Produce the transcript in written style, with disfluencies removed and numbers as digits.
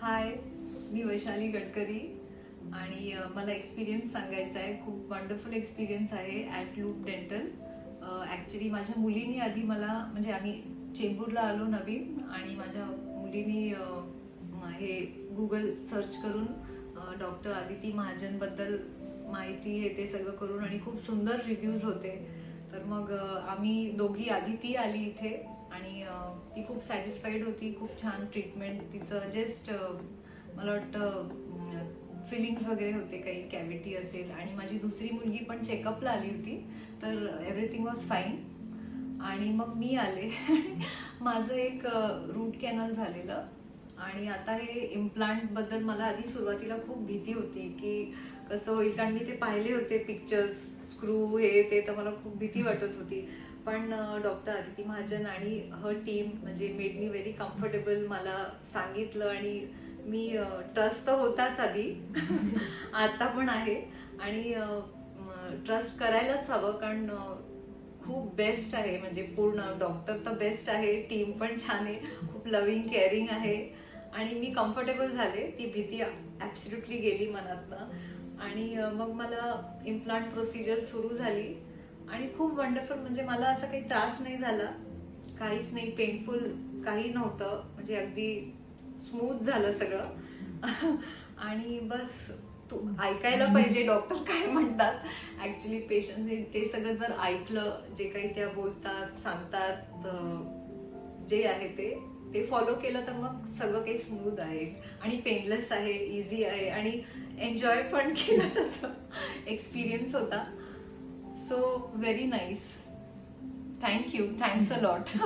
हाय, मी वैशाली गडकरी आणि मला एक्सपिरियन्स सांगायचा आहे. खूप वंडरफुल एक्सपिरियन्स आहे ॲट लूप डेंटल. ॲक्च्युली माझ्या मुलीनी आधी मला म्हणजे आम्ही चेंबूरला आलो नवीन आणि माझ्या मुलीनी हे गुगल सर्च करून डॉक्टर आदिती महाजनबद्दल माहिती हे ते सगळं करून आणि खूप सुंदर रिव्ह्यूज होते. तर मग आम्ही दोघी आधी ती आली इथे आणि ती खूप सॅटिस्फाईड होती. खूप छान ट्रीटमेंट तिचं. जस्ट मला वाटतं फिलिंग्स वगैरे होते, काही कॅव्हिटी असेल. आणि माझी दुसरी मुलगी पण चेकअपला आली होती, तर एव्हरीथिंग वॉज फाईन. आणि मग मी आले माझं एक रूट कॅनल झालेलं आणि आता हे इम्प्लांटबद्दल मला आधी सुरुवातीला खूप भीती होती की कसं होईल, कारण मी ते पाहिले होते पिक्चर्स, स्क्रू हे ते, तर मला खूप भीती वाटत होती. पण डॉक्टर आदिती महाजन आणि हर टीम म्हणजे मेड मी व्हेरी कम्फर्टेबल. मला सांगितलं आणि मी ट्रस्ट तर होताच आधी आता पण आहे आणि ट्रस्ट करायलाच हवं, कारण खूप बेस्ट आहे. म्हणजे पूर्ण डॉक्टर तर बेस्ट आहे, टीम पण छान आहे, खूप लव्हिंग केअरिंग आहे आणि मी कम्फर्टेबल झाले. ती भीती ॲब्सोल्युटली गेली मनातनं. आणि मग मला इम्प्लांट प्रोसिजर सुरू झाली आणि खूप वंडरफुल. म्हणजे मला असा काही त्रास नाही झाला, काहीच नाही, पेनफुल काही नव्हतं. म्हणजे अगदी स्मूथ झालं सगळं आणि बस तू ऐकायला पाहिजे डॉक्टर काय म्हणतात. ॲक्च्युली पेशंटने ते सगळं जर ऐकलं, जे काही त्या बोलतात सांगतात, जे आहे ते ते फॉलो केलं, तर मग सगळं काही स्मूथ आहे आणि पेनलेस आहे, इझी आहे आणि एन्जॉय पण केलं तसं एक्सपिरियन्स होता. So very nice. Thank you, thanks a lot.